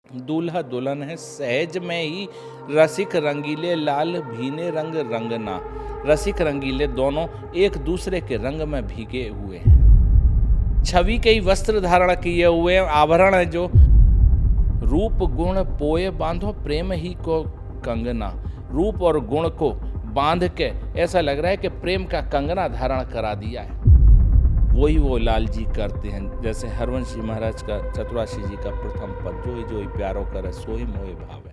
दूल्हा दुल्हन है सहज में ही, रसिक रंगीले लाल भीने रंग रंगना। रसिक रंगीले दोनों एक दूसरे के रंग में भीगे हुए हैं। छवि के ही वस्त्र धारण किए हुए आभरण है जो, रूप गुण पोए बांधो प्रेम ही को कंगना। रूप और गुण को बांध के ऐसा लग रहा है कि प्रेम का कंगना धारण करा दिया है। वही वो लाल जी करते हैं, जैसे हरवंश जी महाराज का चतुराशी जी का प्रथम पद, जोई जोई प्यारो करे सोई मोहि भावे।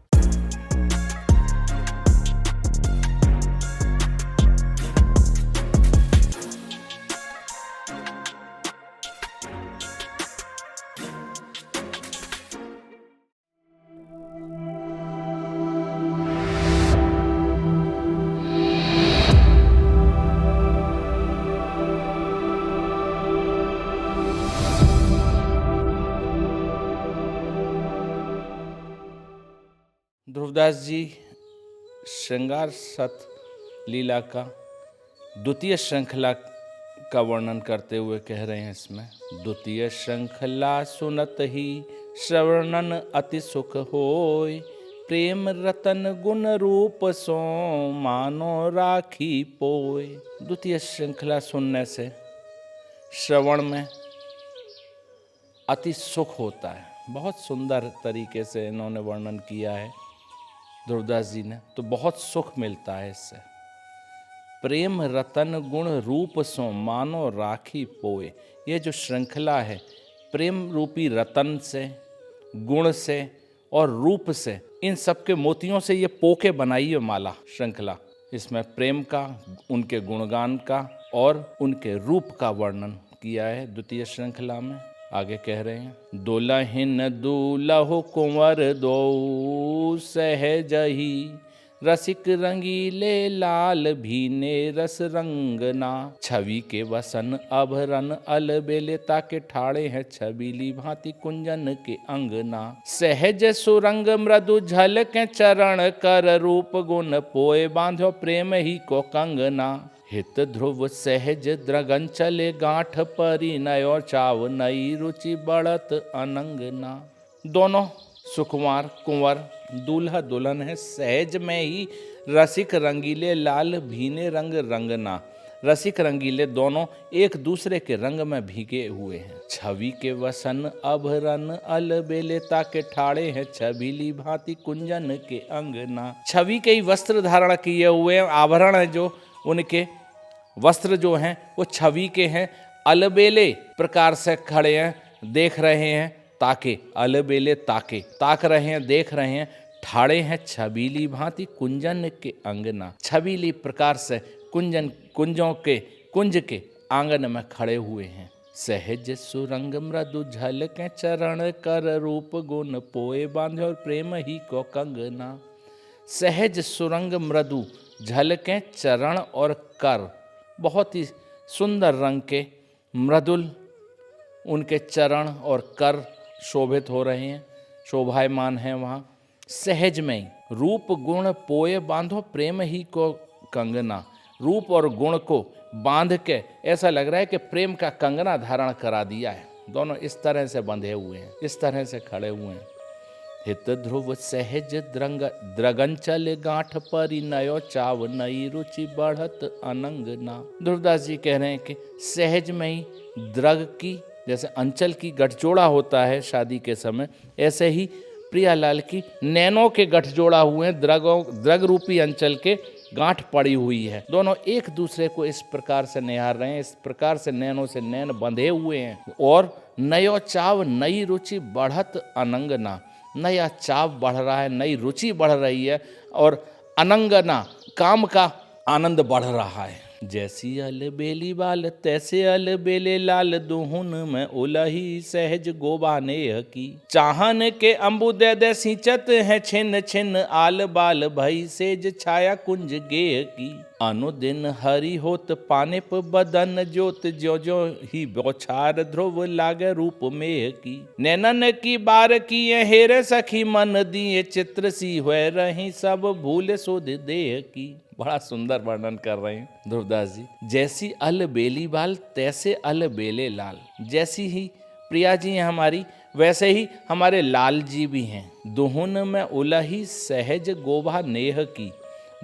ध्रुवदास जी श्रृंगार सत लीला का द्वितीय श्रृंखला का वर्णन करते हुए कह रहे हैं इसमें, द्वितीय श्रृंखला सुनत ही श्रवणन अति सुख होय, प्रेम रतन गुण रूप सो मानो राखी पोय। द्वितीय श्रृंखला सुनने से श्रवण में अति सुख होता है। बहुत सुंदर तरीके से इन्होंने वर्णन किया है ध्रुवदास जी ने, तो बहुत सुख मिलता है इससे। प्रेम रतन गुण रूप सो मानो राखी पोए। ये जो श्रृंखला है प्रेम रूपी रतन से, गुण से और रूप से, इन सब के मोतियों से ये पोके बनाई है माला श्रृंखला। इसमें प्रेम का, उनके गुणगान का और उनके रूप का वर्णन किया है द्वितीय श्रृंखला में। आगे कह रहे हैं, दुलहिन दूल्हो कुंवर दो सहजही, रसिक रंगीले लाल भीने रस रंगना। छवि के वसन अभरन अलबेले ताके ठाड़े हैं छबीली भांति कुंजन के अंगना। सहज सुरंग मृदु झलके चरण कर रूप गुण पोए बांधो प्रेम ही को कंगना। हित ध्रुव सहज द्रगन चले गांठ परी नयो चाव नई रुचि बढ़त अनंगना। दोनों सुकुमार कुंवर दूल्हा दुल्हन है सहज में ही, रसिक रंगीले लाल भीने रंग रंगना। रसिक रंगीले दोनों एक दूसरे के रंग में भीगे हुए हैं। छवि के वसन अभरन अलबेले ताके ठाड़े हैं छबीली भांति कुंजन के अंगना। छवि के ही वस्त्र धारण किए हुए आभरण है जो, उनके वस्त्र जो हैं वो छवि के हैं। अलबेले प्रकार से खड़े हैं, देख रहे हैं, ताके अलबेले ताके ताक रहे हैं, देख रहे हैं। ठाड़े हैं छबीली भांति कुंजन के अंगना। छबीली प्रकार से कुंजों के कुंज के आंगन में खड़े हुए हैं। सहज सुरंग मृदु झलके चरण कर रूप गुण पोए बांधे और प्रेम ही को कंगना। सहज सुरंग मृदु झलके चरण और कर, बहुत ही सुंदर रंग के मृदुल उनके चरण और कर शोभित हो रहे हैं, शोभायमान हैं वहाँ। सहज में ही रूप गुण पोए बांधो प्रेम ही को कंगना। रूप और गुण को बांध के ऐसा लग रहा है कि प्रेम का कंगना धारण करा दिया है। दोनों इस तरह से बंधे हुए हैं, इस तरह से खड़े हुए हैं। हित ध्रुव सहज द्रगंचल गांठ परी नयो चाव नई रुचि बढ़त अनंगना। ध्रुवदास जी कह रहे हैं कि सहज में ही द्रग की, जैसे अंचल की गठजोड़ा होता है शादी के समय, ऐसे ही प्रियालाल की नैनों के गठजोड़ा हुए हैं। द्रग रूपी अंचल के गांठ पड़ी हुई है। दोनों एक दूसरे को इस प्रकार से निहार रहे हैं, इस प्रकार से नैनों से नैन बंधे हुए हैं। और नयो चाव नई रुचि बढ़त अनंगना, नया चाव बढ़ रहा है, नई रुचि बढ़ रही है और अनंगना काम का आनंद बढ़ रहा है। जैसी अलबेली बाल तैसे अलबेले लाल, दुहुन में उलही सहज गोबानेह की। चाहन के अंबु दे दे सिंचत है छिन छिन आल बाल, भई सेज छाया कुंज गेह की। अनुदिन हरि होत पानिप बदन ज्योत, ज्यो ज्यो ही बौछार ध्रुव लागे रूप मेह की। नैनन की बार किए हेरे सखी, मन दिए चित्र सी हुए रही सब भूल सुध देह की। बड़ा सुंदर वर्णन कर रहे हैं ध्रुवदास जी। जैसी अल बेली बाल तैसे अल बेले लाल। जैसी ही प्रिया जी हैं हमारी, वैसे ही हमारे लाल जी भी हैं। दुहुन में उलही सहज गोभा नेह की,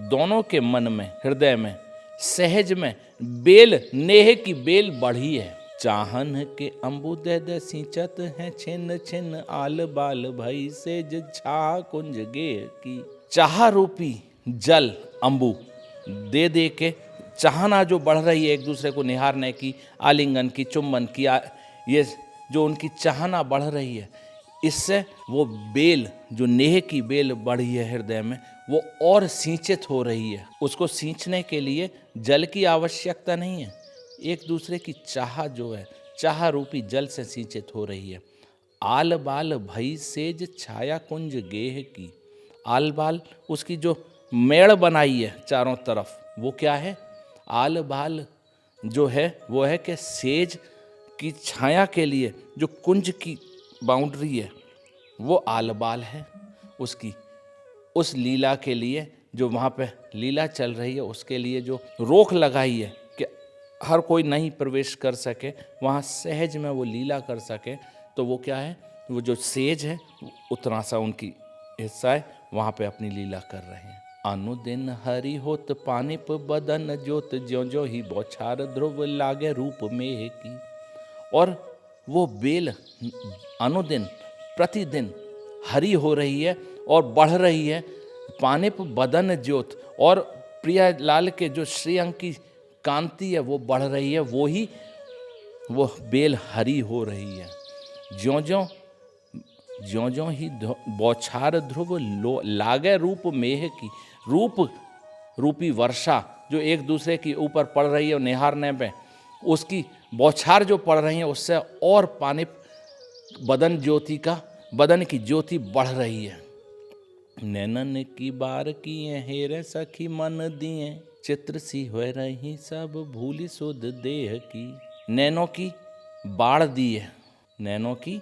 दोनों के मन में, हृदय में, सहज में बेल, नेह की बेल बढ़ी है। चाहन के अम्बुदे सिंचत हैं, छिन छिन आल बाल भई सेज छा कुंज गे की। चाह रूपी जल अम्बु दे दे के चाहना जो बढ़ रही है एक दूसरे को निहारने की, आलिंगन की, चुम्बन की, ये जो उनकी चाहना बढ़ रही है, इससे वो बेल, जो नेह की बेल बढ़ी है हृदय में, वो और सिंचित हो रही है। उसको सींचने के लिए जल की आवश्यकता नहीं है, एक दूसरे की चाह जो है, चाह रूपी जल से सिंचित हो रही है। आल बाल भई सेज छाया कुंज गेह की। आल बाल उसकी जो मेड़ बनाई है चारों तरफ, वो क्या है? आल बाल जो है वो है कि सेज की छाया के लिए जो कुंज की बाउंड्री है वो आल बाल है उसकी। उस लीला के लिए जो वहाँ पे लीला चल रही है, उसके लिए जो रोक लगाई है कि हर कोई नहीं प्रवेश कर सके वहाँ, सहज में वो लीला कर सके, तो वो क्या है? वो जो सेज है उतना सा उनकी हिस्सा है, वहाँ पे अपनी लीला कर रहे हैं। अनुदिन हरि होत पानिप बदन ज्योत, ज्यो ज्यो ही बौछार ध्रुव लागे रूप मेह की। और वो बेल अनुदिन प्रतिदिन हरी हो रही है और बढ़ रही है। पानिप बदन ज्योत, और प्रिया लाल के जो श्रीअंग की कांति है वो बढ़ रही है, वो बेल हरी हो रही है। ज्यों ज्यों ही बौछार ध्रुव लागे रूप मेह की। रूप रूपी वर्षा जो एक दूसरे के ऊपर पड़ रही है निहारने पे, उसकी बौछार जो पड़ रही है उससे और पानिप बदन की ज्योति बढ़ रही है। नैनन की बार किए हेरे सखी मन दिए, चित्र सी हो रही सब भूली सुध देह की। नैनों की बाढ़ दी है, नैनों की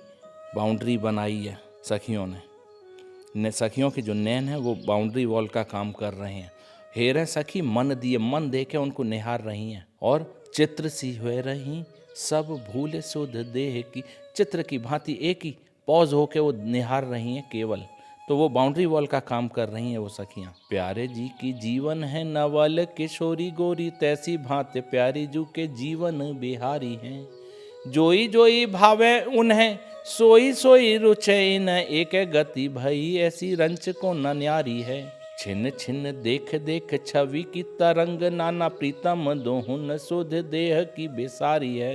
बाउंड्री बनाई है सखियों ने। सखियों की जो नैन है वो बाउंड्री वॉल का काम कर रहे हैं। हेरे सखी मन दिए, मन दे के उनको निहार रही हैं। और चित्र सी हो रही सब भूले सुध देह की, चित्र की भांति एक ही पॉज होके वो निहार रही हैं केवल, तो वो बाउंड्री वॉल का काम कर रही हैं वो सखियां। प्यारे जी की जीवन है नवल किशोरी गोरी, तैसी भांति प्यारी जू के जीवन बिहारी हैं। जोई जोई भावे उन्हें, सोई सोई रुचे इन, एक गति भई ऐसी रंच को न न्यारी है। छिन छिन देख देख छवि की तरंग, नाना प्रीतम दोहुन सुध देह की बेसारी है।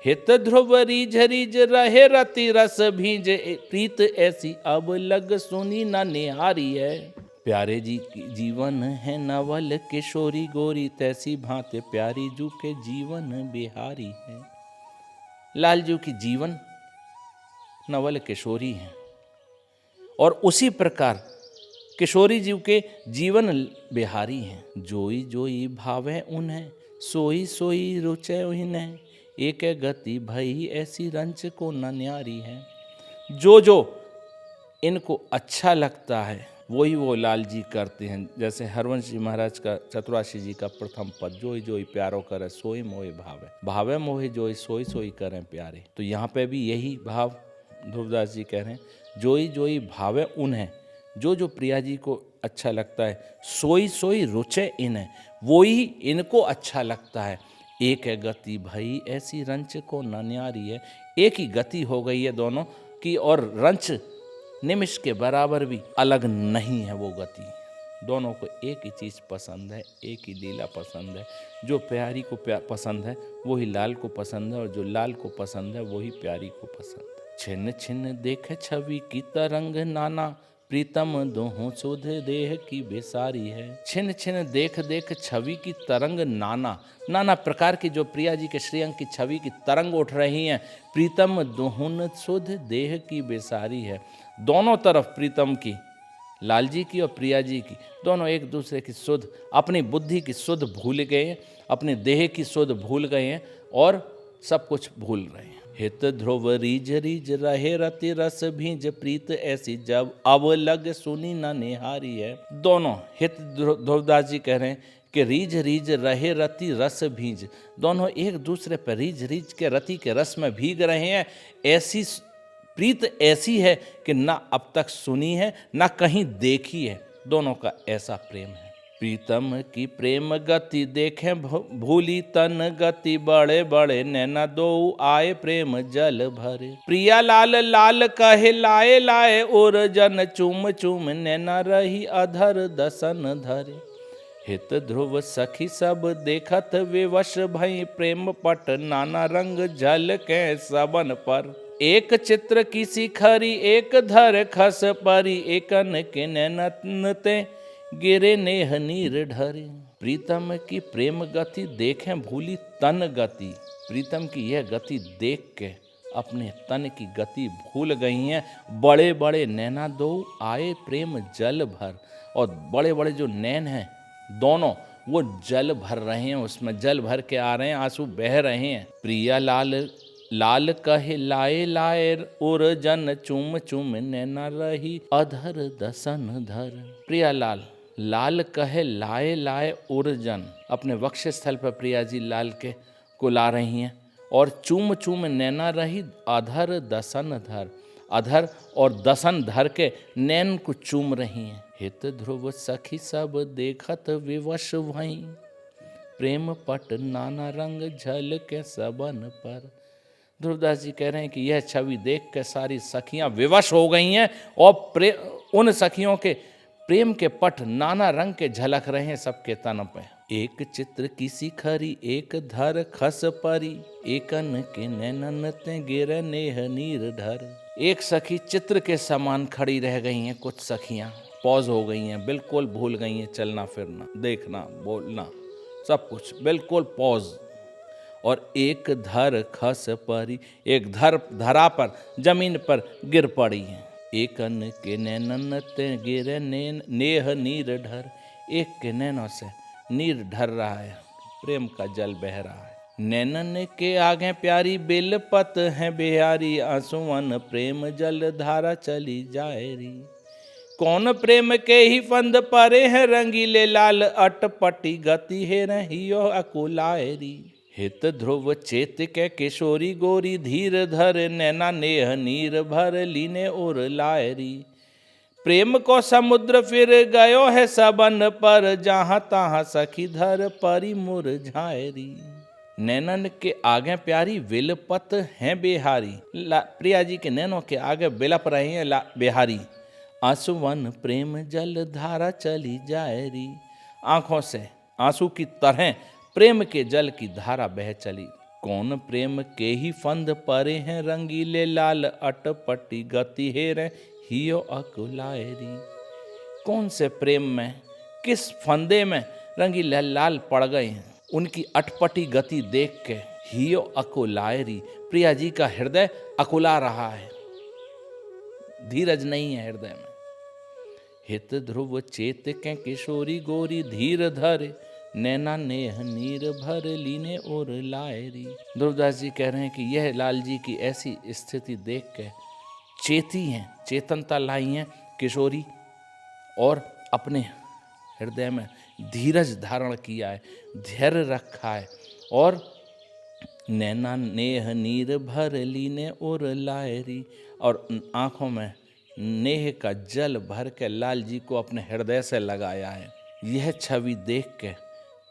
हित ध्रुव रीझ रीझ रहे रति रस भीज, प्रीत ऐसी अब लग सुनी न निहारी है। प्यारे जी की जीवन है नवल किशोरी गोरी, तैसी भांति प्यारी जू के जीवन बिहारी है। लालजू की जीवन नवल किशोरी है, और उसी प्रकार किशोरी जी के जीवन बिहारी हैं। जोई जोई भावे उन्हें, सोई सोई रुचे उन्हें, एक गति भई ऐसी रंच को न न्यारी है। जो जो इनको अच्छा लगता है वही वो लाल जी करते हैं। जैसे हरवंश जी महाराज का चतुराशी जी का प्रथम पद, जोई जोई प्यारो करे सोई मोहि भावे, भावे मोहि जोई सोई सोई करें प्यारे। तो यहाँ पे भी यही भाव ध्रुवदास जी कह रहे हैं, जोई जोई भावे उन्हें, जो जो प्रिया जी को अच्छा लगता है, सोई सोई रुचे इन्हें, वो ही इनको अच्छा लगता है। एक है गति भई ऐसी रंच को न न्यारी है, एक ही गति हो गई है दोनों की, और रंच निमिष के बराबर भी अलग नहीं है वो गति। दोनों को एक ही चीज़ पसंद है, एक ही लीला पसंद है। जो प्यारी को पसंद है वही लाल को पसंद है, और जो लाल को पसंद है वही प्यारी को पसंद है। छिन छिन देख छवि की तरंग, नाना प्रीतम दोहों सुध देह की बेसारी है। छिन छिन देख देख छवि की तरंग, नाना नाना प्रकार की जो प्रिया जी के श्रीअंग की छवि की तरंग उठ रही हैं, प्रीतम दोहुन सुध देह की बेसारी है। दोनों तरफ प्रीतम की, लाल जी की और प्रिया जी की, दोनों एक दूसरे की सुध, अपनी बुद्धि की सुध भूल गए हैं, अपने देह की सुध भूल गए हैं, और सब कुछ भूल रहे हैं। हित ध्रुव रीझ रीझ रहे रति रस भीज, प्रीत ऐसी जब अब लग सुनी न निहारी है। दोनों हित ध्रुवदास जी कह रहे हैं कि रीझ रीझ रहे रति रस भीज, दोनों एक दूसरे पर रीझ रीझ के रति के रस में भीग रहे हैं। ऐसी प्रीत ऐसी है कि ना अब तक सुनी है ना कहीं देखी है, दोनों का ऐसा प्रेम है। प्रीतम की प्रेम गति देखें भूली तन गति, बड़े बड़े नैना दो आए प्रेम जल भरे। प्रिया लाल लाल कहे लाए लाए, और जन चूम चूम नैना रही अधर दसन धरे। हित ध्रुव सखी सब देखत विवश भई, प्रेम पट नाना रंग झल के सबन पर। एक चित्र की शिखरी एक धर खस परी, एकन के नैनन ते गिरे नेह नीर ढरे। प्रीतम की प्रेम गति देखें भूली तन गति, प्रीतम की यह गति देख के अपने तन की गति भूल गई हैं। बड़े बड़े नैना दो आए प्रेम जल भर, और बड़े बड़े जो नैन हैं दोनों वो जल भर रहे हैं, उसमें जल भर के आ रहे हैं, आंसू बह रहे हैं। प्रिया लाल लाल कहे लाए लाए, और जन चूम चूम नैना रही अधर दसन धर। प्रिया लाल लाल कहे लाए लाए, और जन अपने वक्ष स्थल पर प्रिया जी लाल के को ला रही हैं, और चूम चूम नैना रही अधर दसन धर, अधर और दसन धर के नैन को चूम रही हैं। हित ध्रुव सखी सब देखत विवश भई, प्रेम पट नाना रंग झल के सबन पर। ध्रुवदास जी कह रहे हैं कि यह छवि देख के सारी सखियां विवश हो गई हैं, और उन सखियों के प्रेम के पट नाना रंग के झलक रहे हैं सबके तन पे। एक चित्र की शिखरी एक धर खस परी, एकन के नैनन ते गिर नेह नीर ढर। एक सखी चित्र के समान खड़ी रह गई हैं, कुछ सखियां पॉज हो गई हैं, बिल्कुल भूल गई हैं चलना फिरना, देखना बोलना, सब कुछ बिल्कुल पॉज। और एक धर खस परी, एक धरा पर जमीन पर गिर पड़ी है। एकन के नैनन ते गिरे नेह नीर ढर, एक के नैनों से नीर ढर रहा है, प्रेम का जल बह रहा है। नैनन के आगे प्यारी बेलपत है बिहारी, आंसुअन प्रेम जल धारा चली जाए री। कौन प्रेम के ही फंद परे है, रंगीले लाल अटपटी गति है रहियो अकुलाएरी। हित ध्रुव चेत के किशोरी गोरी, धीर धर नैना नेह नीर भर लीने और लायरी। प्रेम को समुद्र फिर गयो है सबन पर, जहाँ तहाँ सखी धर परी मुरझायरी। नैनन के आगे प्यारी विलपत हैं बिहारी, प्रिया जी के नैनों के आगे बिलप रहे हैं बिहारी। आंसुवन प्रेम जल धारा चली जाएरी, आंखों से आंसू की तरह प्रेम के जल की धारा बह चली। कौन प्रेम के ही फंद परे हैं, रंगीले लाल अटपटी गति है रे हियो अकुलाएरी। कौन से प्रेम में किस फंदे में रंगीले लाल पड़ गए हैं, उनकी अटपटी गति देख के हियो अकुलाएरी। प्रिया जी का हृदय अकुला रहा है, धीरज नहीं है हृदय में। हित ध्रुव चेत के किशोरी गोरी, धीर धर नैना नेह नीर भर लीने और लायरी। ध्रुवदास जी कह रहे हैं कि यह लाल जी की ऐसी स्थिति देख के चेती हैं, चेतनता लाई हैं किशोरी, और अपने हृदय में धीरज धारण किया है, धैर्य रखा है, और नैना नेह नीर भर लीने और लायरी, और आंखों में नेह का जल भर के लाल जी को अपने हृदय से लगाया है। यह छवि देख के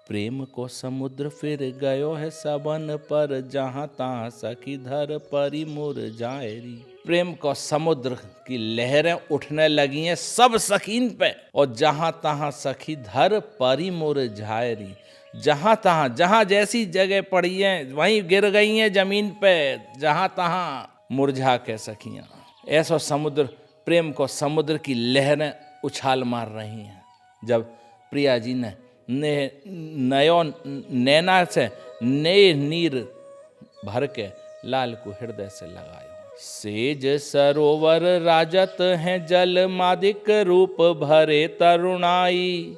प्रेम को समुद्र फिर गयो है सबन पर, जहाँ तहाँ सखी धर परी मुरझायरी। प्रेम को समुद्र की लहरें उठने लगी हैं सब सखीन पे, और जहाँ तहाँ सखी धर परी मुरझायरी। जहाँ तहाँ, जहाँ जैसी जगह पड़ी है वहीं गिर गई हैं जमीन पे, जहाँ तहाँ मुरझा के सखियाँ। ऐसा समुद्र, प्रेम को समुद्र की लहरें उछाल मार रही हैं। जब प्रिया जी ने नयो नैना से नए नीर भर के लाल को हृदय से लगायो। सेज सरोवर राजत हैं जल मादिक रूप भरे तरुणाई,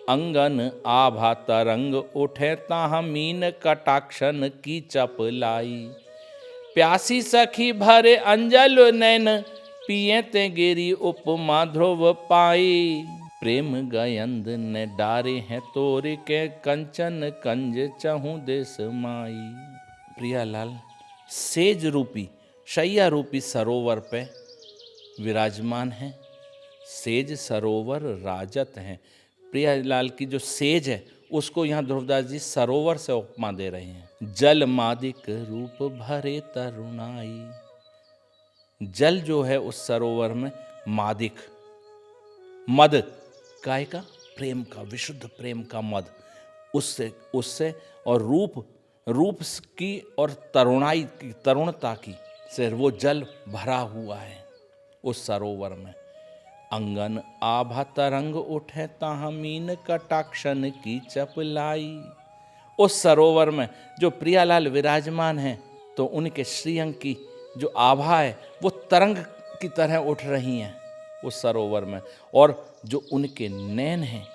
अंगन आभा तरंग उठे ताह मीन कटाक्षन की चपलाई। प्यासी सखी भरे अंजल नैन पिए ते गिरी उपमा ध्रुव पाई। प्रेम गयंद ने डारे हैं तोर के कंचन कंज चहु देश माई। प्रियालाल सेज रूपी शैया रूपी सरोवर पे विराजमान हैं, सेज सरोवर राजत हैं। प्रियालाल की जो सेज है उसको यहाँ ध्रुवदास जी सरोवर से उपमा दे रहे हैं। जल मादिक रूप भरे तरुणाई, जल जो है उस सरोवर में मादिक, मद काय का, प्रेम का, विशुद्ध प्रेम का मद, उससे और रूप की और तरुणाई की, तरुणता की से वो जल भरा हुआ है उस सरोवर में। अंगन आभा तरंग उठे ताहा मीन कटाक्षन की चपलाई। उस सरोवर में जो प्रियालाल विराजमान हैं तो उनके श्रीअंग की जो आभा है वो तरंग की तरह उठ रही हैं उस सरोवर में। और जो उनके नैन हैं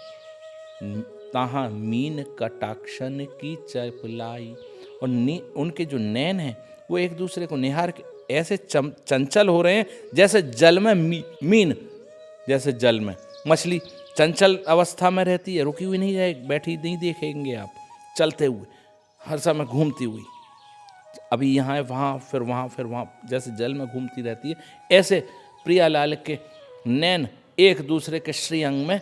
ताहा मीन कटाक्षन की चपलाई, और उनके जो नैन हैं वो एक दूसरे को निहार के ऐसे चंचल हो रहे हैं जैसे जल में मीन, जैसे जल में मछली चंचल अवस्था में रहती है, रुकी हुई नहीं रहे, बैठी नहीं देखेंगे आप, चलते हुए हर समय घूमती हुई, अभी यहाँ है वहाँ फिर वहाँ फिर वहाँ, जैसे जल में घूमती रहती है, ऐसे प्रियालाल के नैन एक दूसरे के श्रीअंग में,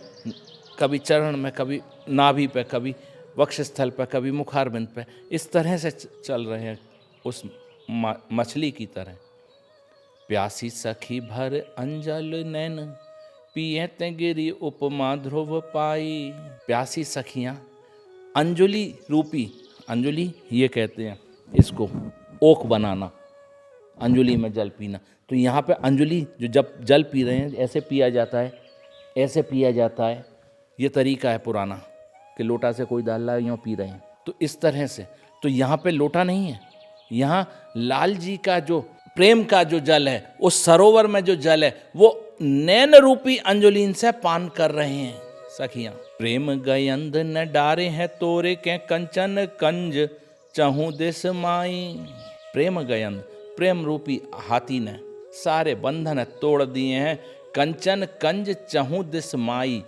कभी चरण में, कभी नाभि पे, कभी वक्षस्थल पे, कभी मुखारबिंद पे, इस तरह से चल रहे हैं उस मछली की तरह। प्यासी सखी भर अंजल नैन पिए ते गिरी उपमा ध्रुव पाई। प्यासी सखियाँ अंजुलि रूपी, अंजुलि ये कहते हैं इसको, ओक बनाना, अंजुलि में जल पीना। तो यहाँ पे अंजुलि जो जब जल पी रहे हैं ऐसे पिया जाता है, ऐसे पिया जाता है, ये तरीका है पुराना कि लोटा से कोई डाल रहा है, यूँ पी रहे हैं, तो इस तरह से। तो यहाँ पे लोटा नहीं है, यहाँ लाल जी का जो प्रेम का जो जल है, उस सरोवर में जो जल है वो नैन रूपी अंजुलिन से पान कर रहे हैं सखियां। प्रेम गयंद न डारे हैं तोरे के कंचन कंज चहु दिस माई। प्रेम गयंद, प्रेम रूपी हाथी ने सारे बंधन तोड़ दिए हैं। कंचन कंज चहु दिस माई,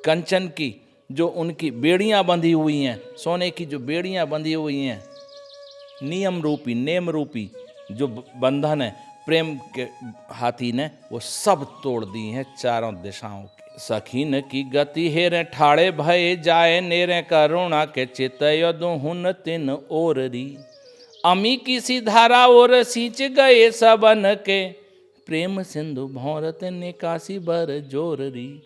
कंचन की जो उनकी बेड़ियां बंधी हुई हैं, सोने की जो बेड़ियां बंधी हुई हैं, नियम रूपी, नेम रूपी जो बंधन है प्रेम के हाथी ने, वो सब तोड़ दी हैं चारों दिशाओं की। सखीन की गति हेरे ठाड़े भये जाए नेरे करुणा के चितय दुहुन तिन ओररी। अमी की सी धारा और सींच गए सबन के प्रेम सिंधु भौरत निकासी बर जोररी।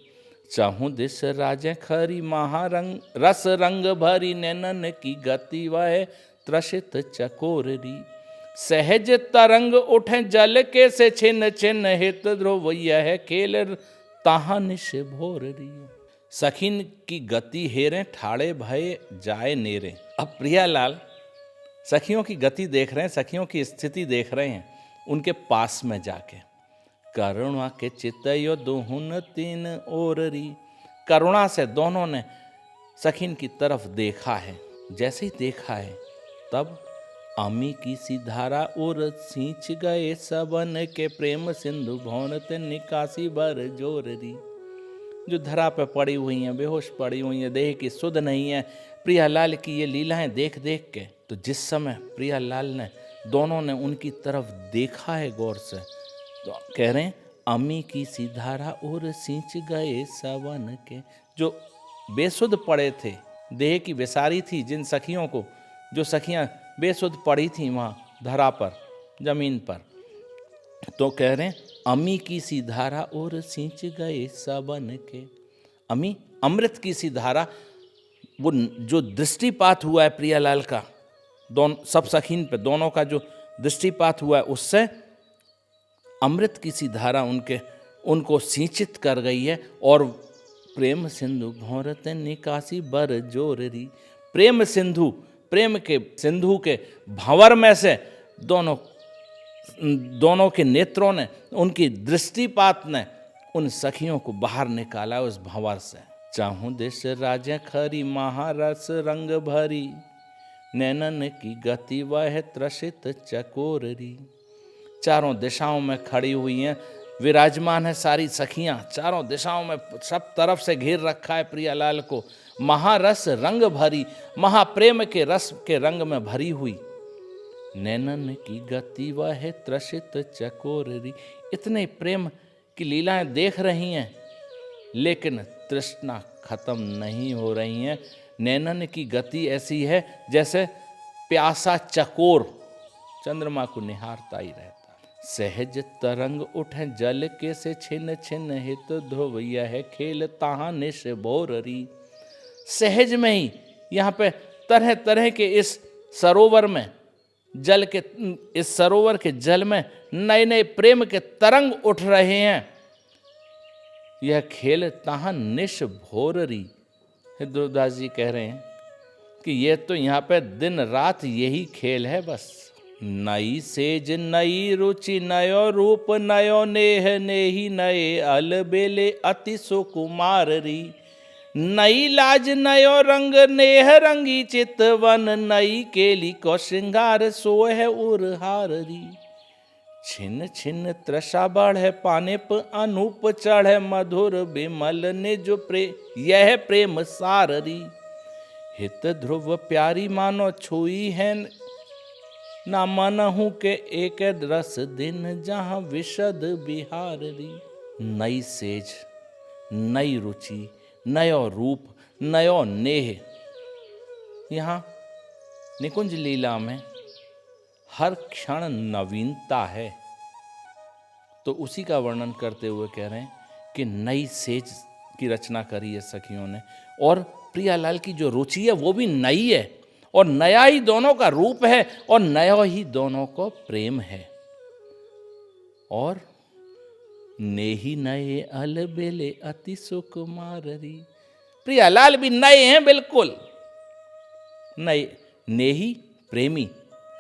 चाहूं दिस राजे खरी महारंग रस रंग भरी नैनन की गति वह त्रसित चकोररी। सहज तरंग उठे जल के से छिन छिन हित ध्रुव यह खेल ताहा निश भोररी। सखीन की गति हेरे ठाड़े भय जाए नेरे। अब प्रियालाल सखियों की गति देख रहे हैं, सखियों की स्थिति देख रहे हैं, उनके पास में जाके करुणा के चितयो दुहुन तीन ओररी। करुणा से दोनों ने सखीन की तरफ देखा है। जैसे ही देखा है तब अमी की सी धारा और सींच गए सबन के प्रेम सिंधु भौनत निकासी बर जोररी। जो धरा पे पड़ी हुई हैं, बेहोश पड़ी हुई हैं, देह की सुध नहीं है, प्रियालाल की ये लीलाएं देख देख के, तो जिस समय प्रियालाल ने दोनों ने उनकी तरफ देखा है गौर से, तो कह रहे हैं अमी की सी धारा और सींच गए सबन के। जो बेसुध पड़े थे, देह की बेसारी थी जिन सखियों को, जो सखियां बेसुध पड़ी थी वहाँ धरा पर, जमीन पर, तो कह रहे हैं अमी की सी धारा और सींच गए सबन के। अमी अमृत की सी धारा, वो जो दृष्टिपात हुआ है प्रियालाल का दोनों सब सखीन पे, दोनों का जो दृष्टिपात हुआ है उससे अमृत की सी धारा उनको सिंचित कर गई है। और प्रेम सिंधु भौरत निकासी बर जोररी। प्रेम सिंधु, प्रेम के सिंधु के भंवर में से दोनों के नेत्रों ने, उनकी दृष्टिपात ने उन सखियों को बाहर निकाला उस भंवर से। चाहूं दिस राजे खरी महारस रंग भरी नैनन की गति वह त्रसित चकोररी। चारों दिशाओं में खड़ी हुई हैं, विराजमान है सारी सखियां, चारों दिशाओं में सब तरफ से घेर रखा है प्रियालाल को। महारस रंग भरी, महाप्रेम के रस के रंग में भरी हुई नैनन की गति वह त्रसित चकोररी। इतने प्रेम की लीलाएं देख रही हैं, लेकिन तृष्णा खत्म नहीं हो रही है। नैनन की गति ऐसी है जैसे प्यासा चकोर चंद्रमा को निहारता ही रहता। सहज तरंग उठे जल के से छिन छिन हित ध्रुव यह खेल ताहा निश भोररी। सहज में ही यहाँ पे तरह तरह के इस सरोवर में जल के, इस सरोवर के जल में नए नए प्रेम के तरंग उठ रहे हैं। यह खेल ताहा निश भोररी। ध्रुवदास जी कह रहे हैं कि यह तो यहाँ पे दिन रात यही खेल है बस। नई सेज नई रुचि नयो रूप नयो नेह नेही नए अलबेले अति सुकुमाररी। नई लाज नयो रंग नेह रंगी चितवन नई केली को श्रृंगार सोह उरहाररी। छिन छिन त्रषा बढ़े पानिप अनूप चढ़े मधुर विमल निज यह प्रेम साररी। हित ध्रुव प्यारी मानो छुई है ना मनहु के एक रस दिन जहाँ विशद बिहाररी। नई सेज नई रुचि नयो रूप नयो नेह। यहाँ निकुंज लीला में हर क्षण नवीनता है, तो उसी का वर्णन करते हुए कह रहे हैं कि नई सेज की रचना करी है सखियों ने, और प्रियालाल की जो रुचि है वो भी नई है, और नया ही दोनों का रूप है, और नया ही दोनों को प्रेम है। और नेही नए अलबेले अति सुकुमाररी। प्रियालाल भी नए हैं, बिल्कुल नए। नेही प्रेमी,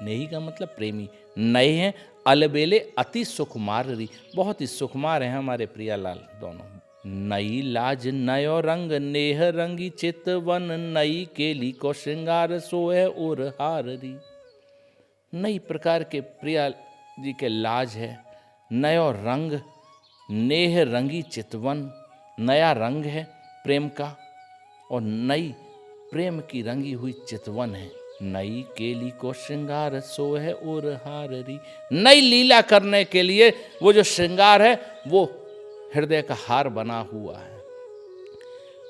नेही का मतलब प्रेमी, नए हैं। अलबेले अति सुकुमाररी, बहुत ही सुकुमार हैं हमारे प्रियालाल दोनों। नई लाज नयो रंग नेह रंगी चितवन नई केली को श्रृंगार सोह उरहाररी। नई प्रकार के प्रिया जी के लाज है, नयो रंग नेह रंगी चितवन, नया रंग है प्रेम का, और नई प्रेम की रंगी हुई चितवन है। नई केली को श्रृंगार सोह उरहाररी। नई लीला करने के लिए वो जो श्रृंगार है वो हृदय का हार बना हुआ है।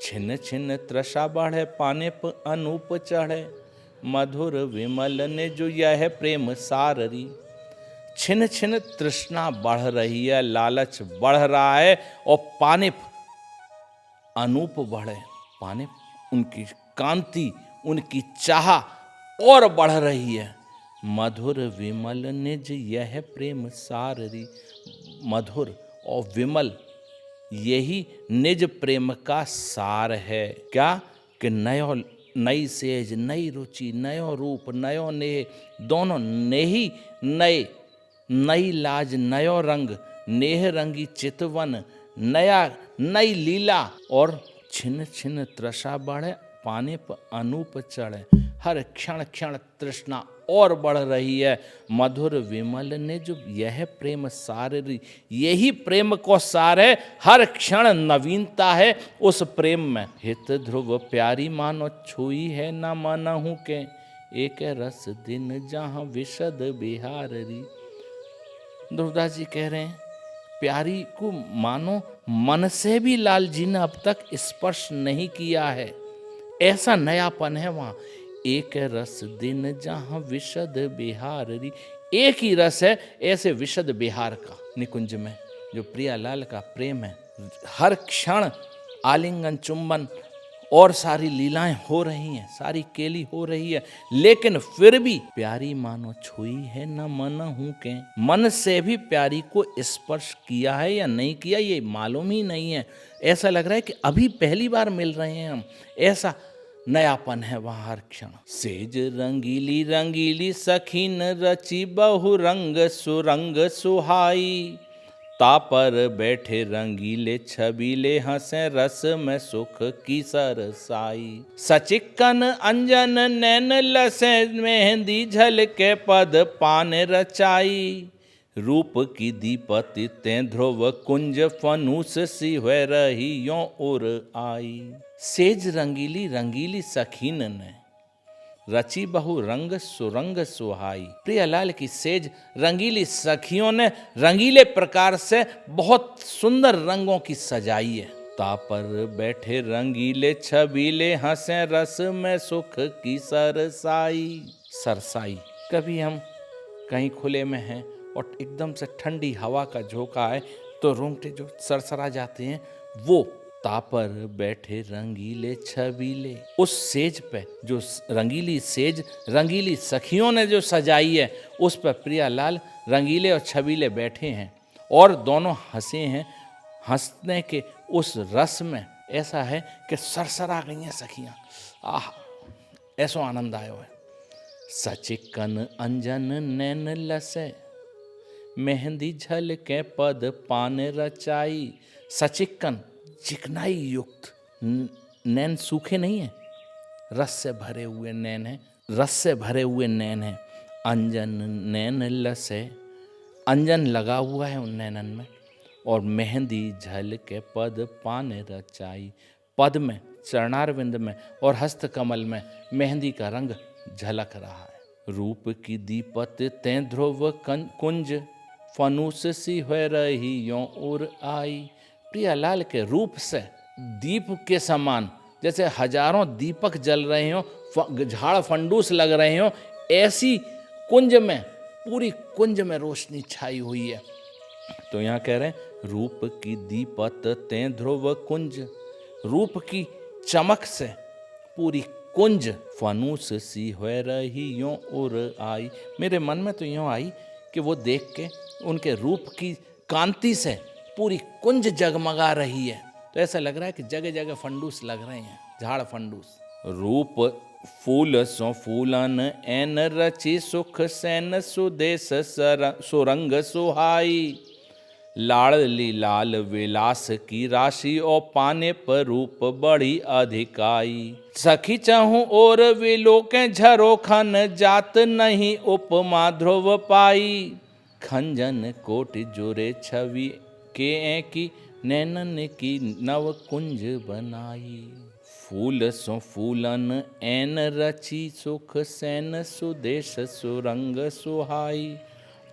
छिन छिन त्रषा बढ़े पानिप अनूप चढ़े मधुर विमल ने जो यह प्रेम साररी। छिन छिन तृष्णा बढ़ रही है, लालच बढ़ रहा है, और पानिप अनूप बढ़े। पानिप उनकी कांति, उनकी चाह और बढ़ रही है। मधुर विमल निज यह प्रेम साररी। मधुर और विमल यही निज प्रेम का सार है। क्या कि नयो नई सेज नई रुचि नयो रूप नयो नेह, दोनों नेही नए। नई लाज नयो रंग नेह रंगी चितवन, नया नई लीला, और छिन छिन तृषा बढ़े पानिप अनूप चढ़े। हर क्षण क्षण तृष्णा और बढ़ रही है। मधुर विमल ने जो यह प्रेम साररी, यही प्रेम को सार है। हर क्षण नवीनता है उस प्रेम में। हित ध्रुव प्यारी मानो छुई है न मनहु के एक रस दिन जहाँ विशद बिहाररी। ध्रुवदास जी कह रहे हैं प्यारी को मानो मन से भी लाल जी ने अब तक स्पर्श नहीं किया है, ऐसा नयापन है वहाँ। एक रस दिन जहाँ विशद बिहाररी। एक ही रस है ऐसे विशद बिहार का निकुंज में, जो प्रियालाल का प्रेम है। हर क्षण आलिंगन चुंबन और सारी लीलाएं हो रही हैं, सारी केली हो रही है, लेकिन फिर भी प्यारी मानो छुई है न मनहु के। मन से भी प्यारी को स्पर्श किया है या नहीं किया ये मालूम ही नहीं है। ऐसा लग रहा है कि अभी पहली बार मिल रहे हैं हम, ऐसा नयापन है वहाँ हर क्षण। सेज रंगीली रंगीली सखीन रची बहु रंग सुरंग सुहाई। तापर बैठे रंगीले छबीले हंसे रस में सुख की सरसाई। सचिक्कन अंजन नैन लसे मेहंदी झलके पद पान रचाई। रूप की दीपति ते ध्रुव कुंज फनूस सी हुए रही यों उर आई। सेज रंगीली रंगीली सखीन ने रची बहु रंग सुरंग सुहाई। प्रियालाल की सेज रंगीली सखियों ने रंगीले प्रकार से बहुत सुंदर रंगों की सजाई है। तापर बैठे रंगीले छबीले हंसे रस में सुख की सरसाई। सरसाई, कभी हम कहीं खुले में हैं और एकदम से ठंडी हवा का झोंका आए तो रोंगटे जो सरसरा जाते हैं, वो तापर बैठे रंगीले छबीले। उस सेज पे जो रंगीली सेज रंगीली सखियों ने जो सजाई है, उस पर प्रियालाल रंगीले और छबीले बैठे हैं और दोनों हंसे हैं। हंसने के उस रस में ऐसा है कि सरसरा गई हैं सखियां। आह, ऐसो आनंद आयो है। सचिकन अंजन नैन लसे मेहंदी झल के पद पान रचाई। सचिकन, चिकनाई युक्त नैन, सूखे नहीं है, रस से भरे हुए नैन है, रस से भरे हुए नैन है। अंजन नैन लसे, अंजन लगा हुआ है उन नैनन में, और मेहंदी झल के पद पान रचाई। पद में, चरणारविंद में और हस्त कमल में मेहंदी का रंग झलक रहा है। रूप की दीपत तें ध्रुव कुंज फनूस सी हो रही यों उर आई। प्रियालाल के रूप से दीप के समान, जैसे हजारों दीपक जल रहे हो, झाड़ फंडूस लग रहे हो, ऐसी कुंज में, पूरी कुंज में रोशनी छाई हुई है। तो यहाँ कह रहे हैं रूप की दीपत तें ध्रुव कुंज, रूप की चमक से पूरी कुंज फनूस सी हो रही यों उर आई। मेरे मन में तो यूँ आई कि वो देख के उनके रूप की कांति से पूरी कुंज जगमगा रही है। तो ऐसा लग रहा है कि जगह जगह फंडूस लग रहे हैं, झाड़ फंडूस। रूप फूल सो फूलन एन रची सुख सैन सुदेश सुरंग सुहाई। लाड़ली लाल विलास की राशि और पाने पर रूप बड़ी अधिकाई। सखी चहूं और विलोके झरोखन जात नहीं उपमा ध्रुव पाई। खंजन कोटि जोरे छवि के की नैनन की नव कुंज बनाई। फूल सो फूलन एन रची सुख सैन सुदेश सुरंग सुहाई।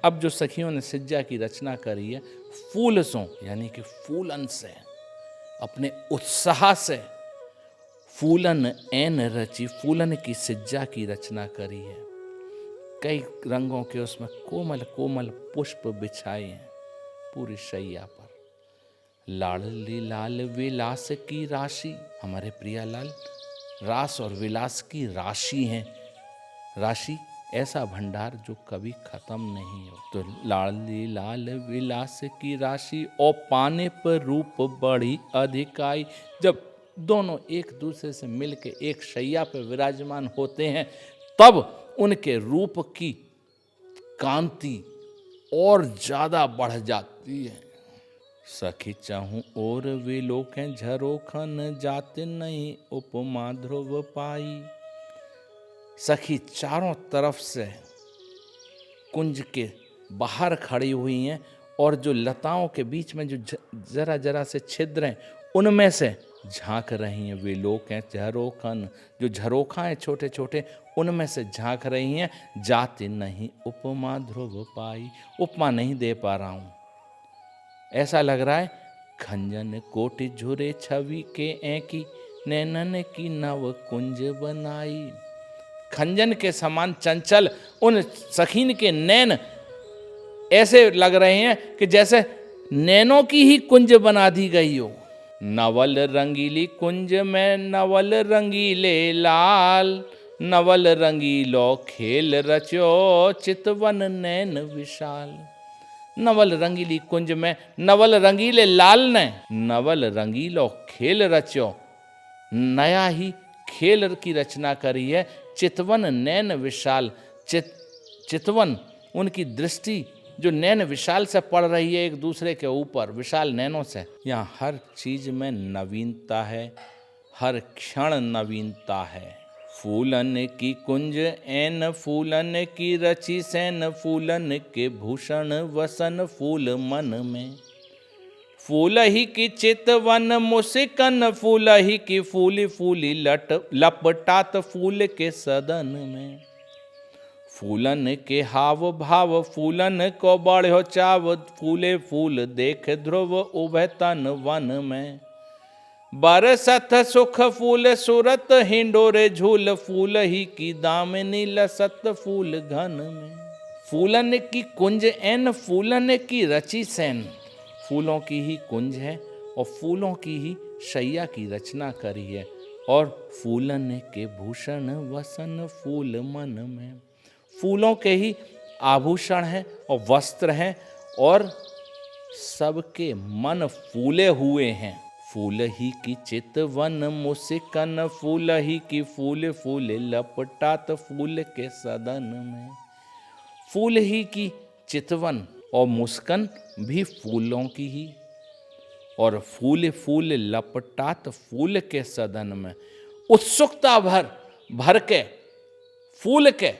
अब जो सखियों ने सिज्जा की रचना करी है, फूल सो यानी कि फूलन से, अपने उत्साह से, फूलन एन रची, फूलन की सिज्जा की रचना करी है। कई रंगों के उसमें कोमल कोमल पुष्प बिछाए हैं पूरी शैया पर। लाड़ली लाल विलास की राशि, हमारे प्रियालाल रास और विलास की राशि हैं। राशि, ऐसा भंडार जो कभी खत्म नहीं हो। तो लाड़ली लाल विलास की राशि और पाने पर रूप बड़ी अधिकाई। जब दोनों एक दूसरे से मिलके एक शैया पर विराजमान होते हैं, तब उनके रूप की कांति और ज्यादा बढ़ जाती है। सखी चाहूं और विलोकें झरोखन जाते नहीं उपमा ध्रुव पाई। सखी चारों तरफ से कुंज के बाहर खड़ी हुई हैं और जो लताओं के बीच में जो जरा जरा से छिद्र हैं, उनमें से झांक रही हैं। वे लोग हैं झरोखन, जो झरोखा हैं छोटे छोटे, उनमें से झांक रही हैं। जाति नहीं उपमा ध्रुव पाई, उपमा नहीं दे पा रहा हूँ, ऐसा लग रहा है। खंजन कोटि झुरे छवि के की नैनन की नव कुंज बनाई। खंजन के समान चंचल उन सखीन के नैन ऐसे लग रहे हैं कि जैसे नैनों की ही कुंज बना दी गई हो। नवल रंगीली कुंज में नवल रंगीले लाल, नवल रंगीलो खेल रचो चितवन नैन विशाल। नवल रंगीली कुंज में नवल रंगीले लाल ने नवल रंगीलो खेल रचो, नया ही खेल की रचना करी है। चितवन नैन विशाल, चितवन उनकी दृष्टि जो नैन विशाल से पड़ रही है एक दूसरे के ऊपर, विशाल नैनों से। यहाँ हर चीज में नवीनता है, हर क्षण नवीनता है। फूलन की कुंज एन फूलन की रची सैन, फूलन के भूषण वसन फूल मन में। फूल ही की चितवन मुस्कन, फूल ही की फूली फूली लपटात फूल के सदन में। फूलन के हाव भाव फूलन को बढ़ो चाव, फूले फूल देख ध्रुव उभय तन वन में। बरसत सुख फूल सूरत हिंडोरे झूल, फूल ही की दामिनी लसत फूल घन में। फूलन की कुंज एन फूलन की रची सैन, फूलों की ही कुंज है और फूलों की ही शैया की रचना करी है। और फूलन के भूषण वसन फूल मन में, फूलों के ही आभूषण हैं और वस्त्र हैं और सबके मन फूले हुए हैं। फूल ही की चितवन मुस्कन, फूल ही की फूल फूल लपटात फूल के सदन में। फूल ही की चितवन और मुस्कन भी फूलों की ही, और फूल फूल लपटात फूल के सदन में। उत्सुकता भर के फूल के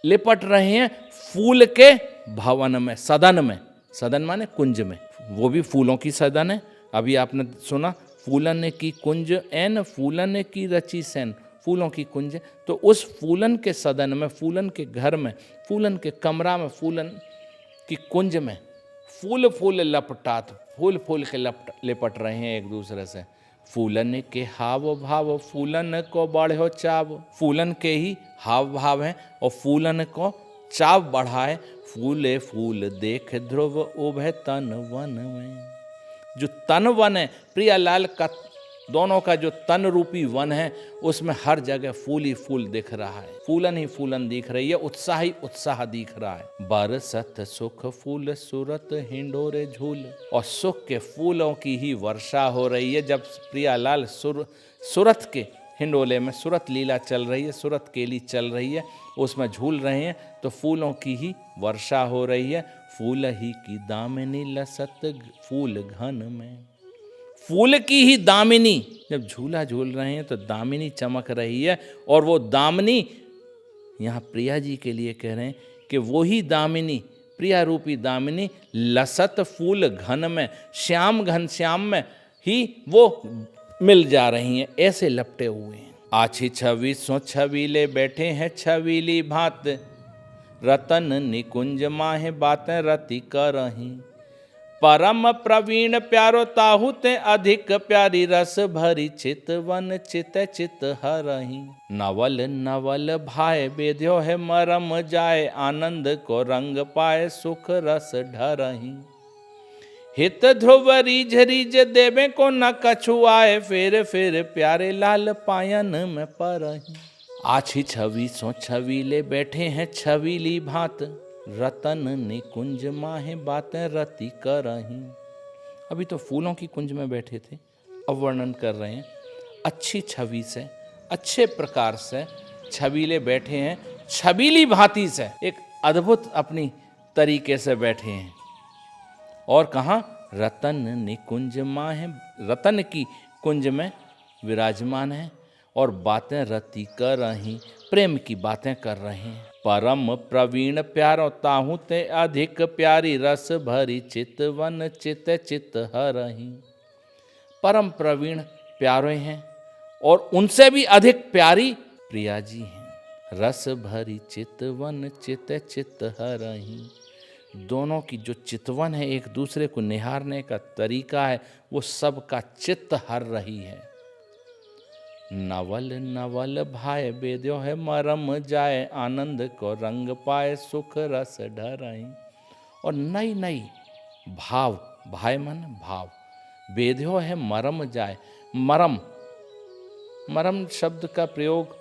लिपट रहे हैं फूल के भवन में, सदन में। सदन माने कुंज में, वो भी फूलों की सदन है। अभी आपने सुना फूलन की कुंज एन फूलन की रची सैन, फूलों की कुंज। तो उस फूलन के सदन में, फूलन के घर में, फूलन के कमरा में, फूलन की कुंज में फूल फूल लपटात, फूल फूल के लिपट रहे हैं एक दूसरे से। फूलन के हाव भाव फूलन को बढ़ो चाव, फूलन के ही हाव भाव हैं और फूलन को चाव बढ़ाए। फूले फूल देख ध्रुव उभय तन वन में। जो तन वन है प्रियालाल का, दोनों का जो तन रूपी वन है, उसमें हर जगह फूल ही फूल दिख रहा है, फूलन ही फूलन दिख रही है, उत्साह ही उत्साह दिख रहा है। बरसत सुख फूल सूरत हिंडोरे झूल, और सुख के फूलों की ही वर्षा हो रही है। जब प्रियालाल सूरत के हिंडोले में सूरत लीला चल रही है, सूरत केली चल रही है, उसमें झूल रहे हैं, तो फूलों की ही वर्षा हो रही है। फूल ही की दामिनी लसत फूल घन में, फूल की ही दामिनी, जब झूला झूल रहे हैं तो दामिनी चमक रही है। और वो दामिनी यहाँ प्रिया जी के लिए कह रहे हैं कि वो ही दामिनी, प्रिया रूपी दामिनी लसत फूल घन में, श्याम घन श्याम में ही वो मिल जा रही हैं, ऐसे लपटे हुए हैं। आछी छवि सो छबीले बैठे हैं छबीली भात, रतन निकुंज माहे बातें रति करही। परम प्रवीण प्यारो ताहु ते अधिक प्यारी, रस भरी चित वन चित चित हरही। नवल नवल भाए बेध्यो है मरम जाए, आनंद को रंग पाए सुख रस ढरही। हित ध्रुव रीझ रीझ देवे को न कछु आए, फिर प्यारे लाल पायन में परही। आछी छवि सो छवीले बैठे हैं छवीली भात, रतन निकुंज माहे बातें रति करही। अभी तो फूलों की कुंज में बैठे थे, अब वर्णन कर रहे हैं अच्छी छवि से, अच्छे प्रकार से छबीले बैठे हैं, छबीली भांति से, एक अद्भुत अपनी तरीके से बैठे हैं। और कहाँ? रतन निकुंज माहे, रतन की कुंज में विराजमान है और बातें रति कर रही, प्रेम की बातें कर रहे हैं। परम प्रवीण प्यारो ताहू ते अधिक प्यारी, रस भरी चित वन चित चित हरही। परम प्रवीण प्यारे हैं और उनसे भी अधिक प्यारी प्रिया जी हैं। रस भरी चितवन चित चित हरही। दोनों की जो चितवन है, एक दूसरे को निहारने का तरीका है, वो सबका चित्त हर रही है। नवल नवल भाए बेद्यो है मरम जाए, आनंद को रंग पाए सुख रस ढरही। और नई नई भाव, भाई मन भाव, बेद्यो है मरम जाए। मरम, मरम शब्द का प्रयोग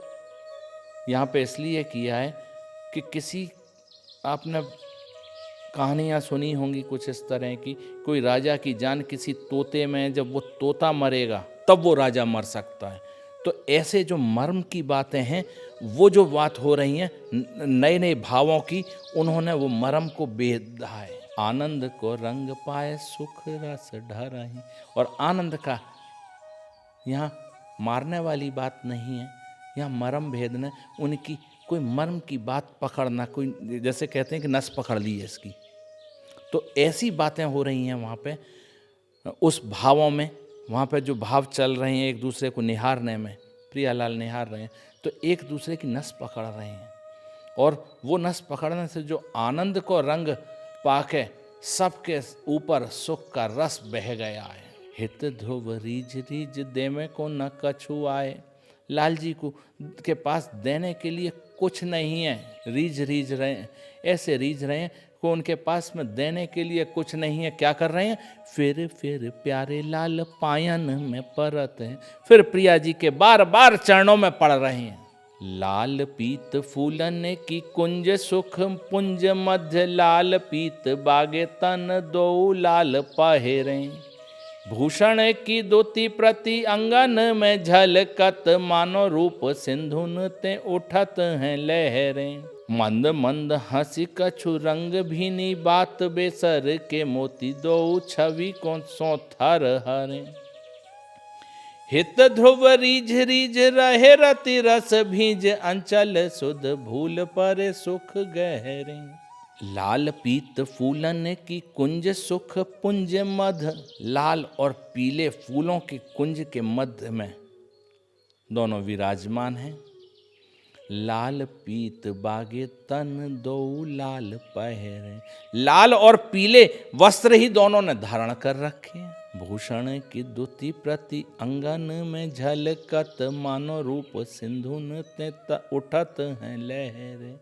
यहाँ पे इसलिए किया है कि किसी, आपने कहानियाँ सुनी होंगी कुछ इस तरह की, कोई राजा की जान किसी तोते में, जब वो तोता मरेगा तब वो राजा मर सकता है। तो ऐसे जो मर्म की बातें हैं, वो जो बात हो रही हैं नए नए भावों की, उन्होंने वो मर्म को बेधा है। आनंद को रंग पाए सुख रस ढरही। और आनंद का यहाँ मारने वाली बात नहीं है, यहाँ मर्म भेदना, उनकी कोई मर्म की बात पकड़ना, कोई जैसे कहते हैं कि नस पकड़ ली है इसकी, तो ऐसी बातें हो रही हैं वहाँ पे। उस भावों में, वहाँ पे जो भाव चल रहे हैं एक दूसरे को निहारने में, प्रियालाल निहार रहे हैं तो एक दूसरे की नस पकड़ रहे हैं, और वो नस पकड़ने से जो आनंद को रंग पाके सबके ऊपर सुख का रस बह गया है। हित ध्रुव रीझ रीझ देवे को न कछु आए। लाल जी को के पास देने के लिए कुछ नहीं है, रीझ रीझ रहे हैं, ऐसे रीझ रहे हैं को उनके पास में देने के लिए कुछ नहीं है। क्या कर रहे हैं? फिर प्यारे लाल पायन में परत हैं, फिर प्रिया जी के बार बार चरणों में पड़ रहे हैं। लाल पीत फूलन की कुंज सुख पुंज मध्य, लाल पीत बागे तन दो लाल पहेरे। भूषण की दोती प्रति अंगन में झलकत, मानो रूप सिंधुन ते उठत हैं लहरें। मंद मंद हंसी कछु रंग भीनी बात, बेसर के मोती दो छवि को सो थर हरे। हित ध्रुव रीझ रीझ रहे रति रस भीज, अंचल सुध भूल पर सुख गहरे। लाल पीत फूलन की कुंज सुख पुंज मध्य, लाल और पीले फूलों के कुंज के मध्य में दोनों विराजमान हैं। लाल पीत बागे तन दो लाल पहरे, लाल और पीले वस्त्र ही दोनों ने धारण कर रखे हैं। भूषण की दुति प्रति अंगन में झलकत, मानो रूप सिंधुन ते उठत हैं लहरे।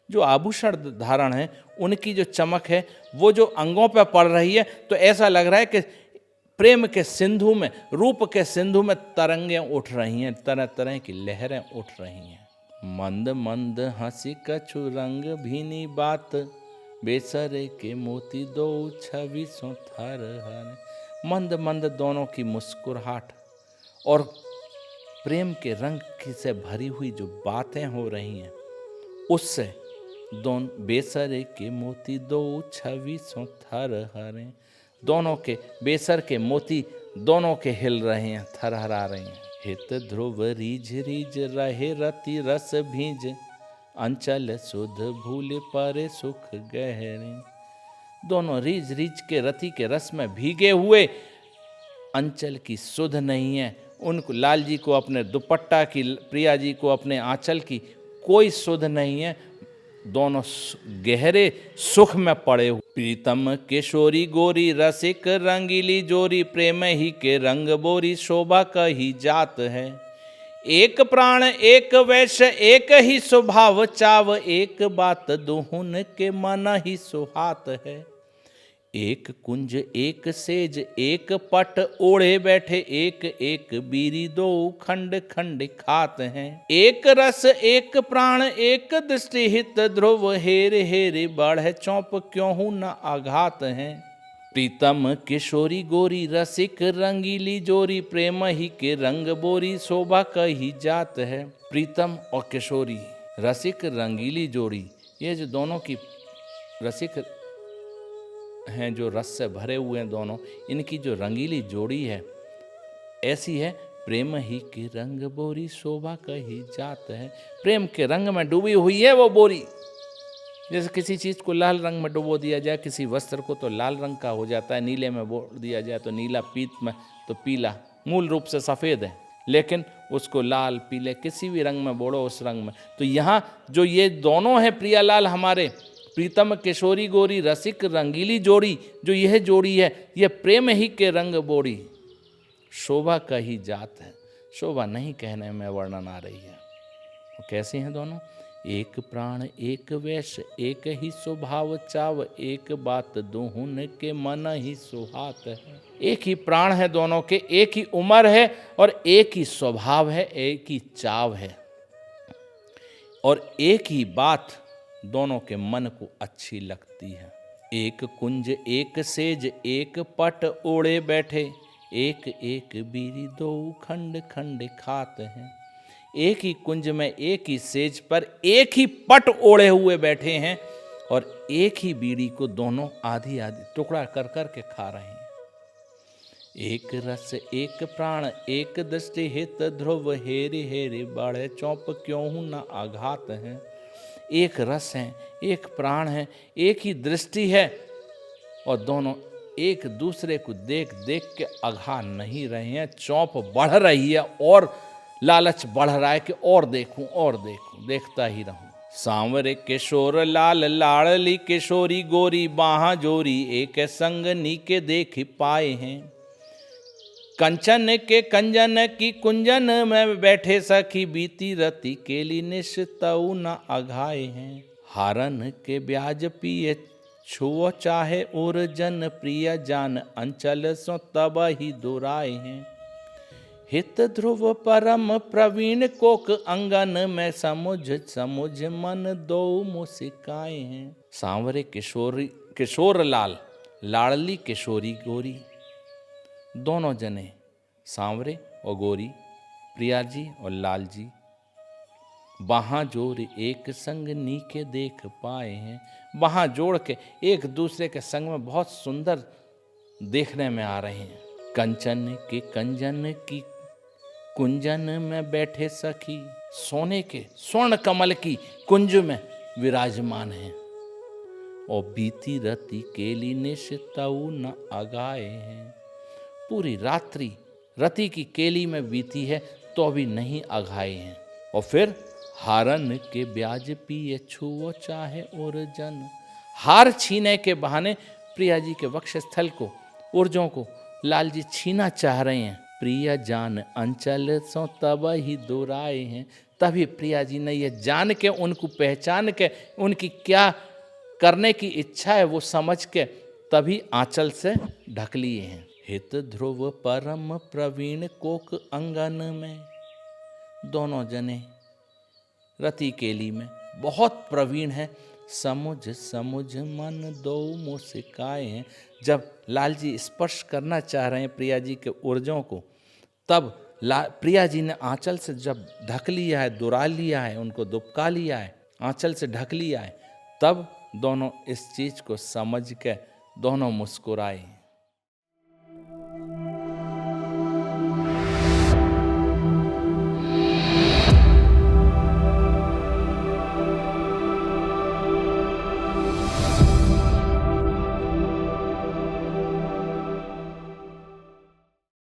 जो आभूषण धारण है उनकी जो चमक है वो जो अंगों पर पड़ रही है, तो ऐसा लग रहा है कि प्रेम के सिंधु में, रूप के सिंधु में तरंगें उठ रही हैं, तरह तरह की लहरें उठ रही हैं। मंद मंद हंसी कछु रंग भीनी बात, बेसरे के मोती दो छवि सो थर हर। मंद मंद दोनों की मुस्कुराहट और प्रेम के रंग से भरी हुई जो बातें हो रही हैं, उससे दोनों बेसरे के मोती दो छवि सो थर हरे। दोनों के बेसर के मोती दोनों के हिल रहे हैं, थरहरा रहे हैं। हित ध्रुव रीझ रीझ रहे रति रस भीज, अंचल सुध भूल पर सुख गहरे। दोनों रीझ रीझ के रति के रस में भीगे हुए, अंचल की सुध नहीं है उनको। लाल जी को अपने दुपट्टा की, प्रिया जी को अपने आंचल की कोई सुध नहीं है, दोनों गहरे सुख में पड़े हुए। प्रीतम किशोरी गोरी रसिक रंगीली जोरी, प्रेम ही के रंग बोरी शोभा कही जात है। एक प्राण एक वैश एक ही स्वभाव चाव, एक बात दुहुन के मन ही सुहात है। एक कुंज एक सेज एक पट ओढ़े बैठे, एक एक बीरी दो खंड खंड खात हैं। एक रस एक प्राण एक दृष्टि हित ध्रुव, हेरे हेरे बढ़ चौप क्यों न आघात हैं। प्रीतम किशोरी गोरी रसिक रंगीली जोरी, प्रेम ही के रंग बोरी शोभा कही जात है। प्रीतम और किशोरी रसिक रंगीली जोड़ी, ये जो दोनों की रसिक हैं, जो रस से भरे हुए हैं दोनों, इनकी जो रंगीली जोड़ी है ऐसी है। प्रेम ही की रंग बोरी शोभा कही जात है। प्रेम के रंग में डूबी हुई है वो बोरी। जैसे किसी चीज़ को लाल रंग में डुबो दिया जाए, किसी वस्त्र को तो लाल रंग का हो जाता है, नीले में बोल दिया जाए तो नीला, पीत में तो पीला, मूल रूप से सफ़ेद है, लेकिन उसको लाल पीले किसी भी रंग में बोड़ो उस रंग में। तो यहाँ जो ये दोनों हैं प्रियालाल हमारे, प्रीतम किशोरी गोरी रसिक रंगीली जोड़ी, जो यह जोड़ी है यह प्रेम ही के रंग बोड़ी शोभा कही जात है। शोभा नहीं कहने में वर्णन आ रही है। वो कैसी हैं दोनों? एक प्राण एक वैश एक ही स्वभाव चाव, एक बात दुहुन के मन ही सुहात है। एक ही प्राण है दोनों के, एक ही उम्र है और एक ही स्वभाव है, एक ही चाव है और एक ही बात दोनों के मन को अच्छी लगती है। एक कुंज एक सेज एक पट ओढ़े बैठे, एक एक बीरी दो खंड खंड खात हैं। एक ही कुंज में एक ही सेज पर एक ही पट ओढ़े हुए बैठे हैं और एक ही बीड़ी को दोनों आधी आधी टुकड़ा कर कर के खा रहे हैं। एक रस एक प्राण एक दृष्टि हित ध्रुव, हेरे हेरे बढ़े चौप क्यों न आघात है। एक रस है, एक प्राण है, एक ही दृष्टि है और दोनों एक दूसरे को देख देख के अघा नहीं रहे हैं। चौंप बढ़ रही है और लालच बढ़ रहा है कि और देखूं, देखता ही रहूं। सांवरे किशोर लाल लाड़ली किशोरी गोरी बाहा जोरी एक संग नीके देख पाए हैं। कंचन के कंजन की कुंजन में बैठे सखी बीती रति केली निश्तऊ न अघाए हैं। हारन के ब्याज पिए छुओ चाहे और जन प्रिय जान अंचल सो तब ही दुराए हैं। हित ध्रुव परम प्रवीण कोक अंगन में समुझ मन दो मुसिकाए हैं। सांवरे किशोर लाल लाड़ली किशोरी गोरी, दोनों जने सांवरे और गोरी, प्रिया जी और लाल जी, बाहां जोड़ एक संग नीके देख पाए हैं। बाहां जोड़ के एक दूसरे के संग में बहुत सुंदर देखने में आ रहे हैं। कंचन के कंजन की कुंजन में बैठे सखी, सोने के स्वर्ण कमल की कुंज में विराजमान हैं। और बीती रति केली निश्तऊ न अगाए हैं। पूरी रात्रि रति की केली में बीती है तो अभी नहीं अघाए हैं। और फिर हारन के ब्याज पिए छुओ चाहे और जन, हार छीने के बहाने प्रिया जी के वक्षस्थल को, ऊर्जों को लाल जी छीना चाह रहे हैं। प्रिया जान अंचल सो तब ही दुराए हैं। तभी प्रिया जी ने यह जान के, उनको पहचान के, उनकी क्या करने की इच्छा है वो समझ के तभी आंचल से ढक लिए हैं। हित ध्रुव परम प्रवीण कोक अंगन में, दोनों जने रति केली में बहुत प्रवीण है। समुझ मन दो मुसिकाए हैं। जब लाल जी स्पर्श करना चाह रहे हैं प्रिया जी के ऊर्जों को, तब प्रिया जी ने आंचल से जब ढक लिया है, दुरा लिया है, उनको दुबका लिया है, आंचल से ढक लिया है, तब दोनों इस चीज को समझ के दोनों मुस्कुराए।